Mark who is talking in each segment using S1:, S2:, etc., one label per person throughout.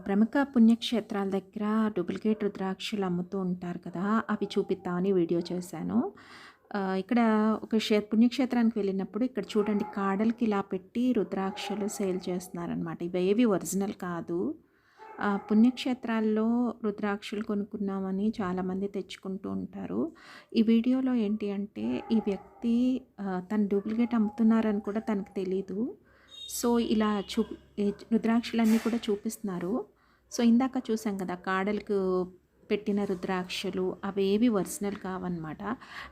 S1: ప్రముఖ పుణ్యక్షేత్రాల దగ్గర డూప్లికేట్ రుద్రాక్షలు అమ్ముతూ ఉంటారు కదా! అవి చూపిద్దామని వీడియో చేశాను. ఇక్కడ ఒక పుణ్యక్షేత్రానికి వెళ్ళినప్పుడు ఇక్కడ చూడండి కాడలకి ఇలా పెట్టి రుద్రాక్షలు సేల్ చేస్తున్నారనమాట. ఇవేవి ఒరిజినల్ కాదు. పుణ్యక్షేత్రాల్లో రుద్రాక్షలు కొనుక్కున్నామని చాలామంది తెచ్చుకుంటూ ఉంటారు. ఈ వీడియోలో ఏంటి అంటే ఈ వ్యక్తి తను డూప్లికేట్ అమ్ముతున్నారని కూడా తనకు తెలీదు. సో, ఇలా ఈ రుద్రాక్షలన్నీ కూడా చూపిస్తున్నారు. సో, ఇందాక చూసాం కదా! కాడలకు పెట్టిన రుద్రాక్షలు అవేవి ఒరిజినల్ కావన్నమాట.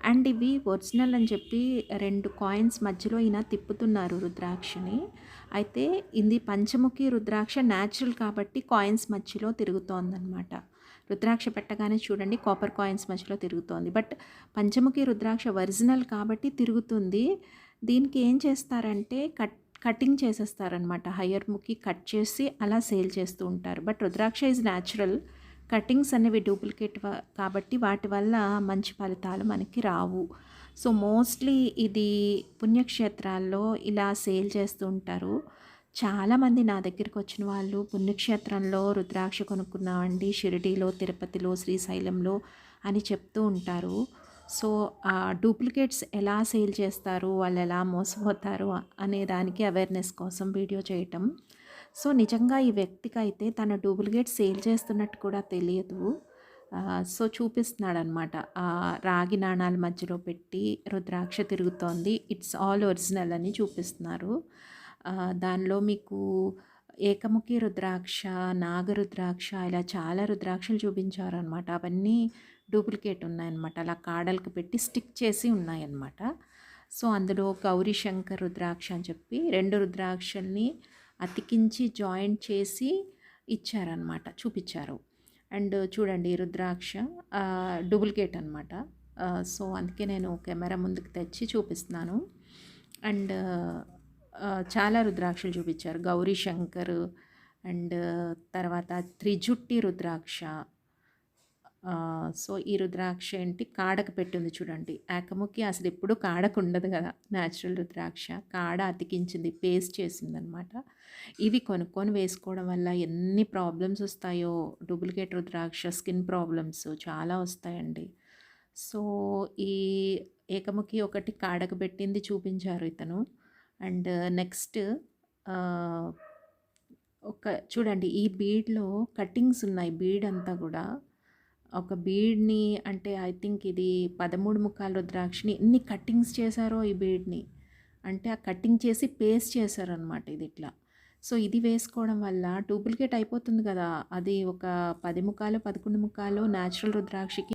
S1: అండ్ ఇవి ఒరిజినల్ అని చెప్పి 2 కాయిన్స్ మధ్యలో ఈయన తిప్పుతున్నారు రుద్రాక్షని. అయితే ఇది పంచముఖి రుద్రాక్ష న్యాచురల్ కాబట్టి కాయిన్స్ మధ్యలో తిరుగుతోందనమాట. రుద్రాక్ష పెట్టగానే చూడండి కాపర్ కాయిన్స్ మధ్యలో తిరుగుతోంది. బట్ పంచముఖి రుద్రాక్ష ఒరిజినల్ కాబట్టి తిరుగుతుంది. దీనికి ఏం చేస్తారంటే కటింగ్ చేసేస్తారనమాట. హయ్యర్ ముక్కి కట్ చేసి అలా సేల్ చేస్తూ ఉంటారు. But rudraksha is natural. Cuttings అనేవి డూప్లికేట్ కాబట్టి వాటి వల్ల మంచి ఫలితాలు మనకి రావు. సో మోస్ట్లీ ఇది పుణ్యక్షేత్రాల్లో ఇలా సేల్ చేస్తూ ఉంటారు. చాలామంది నా దగ్గరికి వచ్చిన వాళ్ళు పుణ్యక్షేత్రంలో రుద్రాక్ష కొనుక్కున్నామండి షిరిడీలో, తిరుపతిలో, శ్రీశైలంలో అని చెప్తూ ఉంటారు. సో ఆ డూప్లికేట్స్ ఎలా సేల్ చేస్తారు, వాళ్ళు ఎలా మోసపోతారు అనే దానికి అవేర్నెస్ కోసం వీడియో చేయటం. సో నిజంగా ఈ వ్యక్తికి అయితే తన డూప్లికేట్ సేల్ చేస్తున్నట్టు కూడా తెలియదు. సో చూపిస్తున్నాడనమాట. రాగి నాణాల మధ్యలో పెట్టి రుద్రాక్ష తిరుగుతోంది, ఇట్స్ ఆల్ ఒరిజినల్ అని చూపిస్తున్నారు. దానిలో మీకు ఏకముఖి రుద్రాక్ష, నాగరుద్రాక్ష ఇలా చాలా రుద్రాక్షలు చూపించారనమాట. అవన్నీ డూప్లికేట్ ఉన్నాయన్నమాట. అలా కాడలకు పెట్టి స్టిక్ చేసి ఉన్నాయన్నమాట. సో అందులో గౌరీ శంకర్ రుద్రాక్ష అని చెప్పి 2 రుద్రాక్షల్ని అతికించి జాయింట్ చేసి ఇచ్చారనమాట, చూపించారు. అండ్ చూడండి రుద్రాక్ష డూప్లికేట్ అనమాట. సో అందుకే నేను కెమెరా ముందుకు తెచ్చి చూపిస్తున్నాను. అండ్ చాలా రుద్రాక్షలు చూపించారు. గౌరీ శంకర్ అండ్ తర్వాత త్రిజుట్టి రుద్రాక్ష. సో ఈ రుద్రాక్ష ఏంటి కాడకు పెట్టింది చూడండి. ఏకముఖి అసలు ఎప్పుడు కాడకు ఉండదు కదా, న్యాచురల్ రుద్రాక్ష కాడ అతికించింది, పేస్ట్ చేసిందనమాట. ఇవి కొనుక్కొని వేసుకోవడం వల్ల ఎన్ని ప్రాబ్లమ్స్ వస్తాయో, డూప్లికేట్ రుద్రాక్ష స్కిన్ ప్రాబ్లమ్స్ చాలా వస్తాయండి. సో ఈ ఏకముఖి ఒకటి కాడకు పెట్టింది చూపించారు ఇతను. అండ్ నెక్స్ట్ ఒక చూడండి ఈ బీడ్లో కటింగ్స్ ఉన్నాయి. బీడ్ అంతా కూడా ఒక బీడ్ని అంటే ఐ థింక్ ఇది 13 ముఖాల రుద్రాక్షని ఎన్ని కటింగ్స్ చేశారో ఈ బీడ్ని, అంటే ఆ కటింగ్ చేసి పేస్ట్ చేశారనమాట ఇది ఇట్లా. సో ఇది వేసుకోవడం వల్ల డూప్లికేట్ అయిపోతుంది కదా, అది ఒక 10 ముఖాలు 11 ముఖాలు న్యాచురల్ రుద్రాక్షకి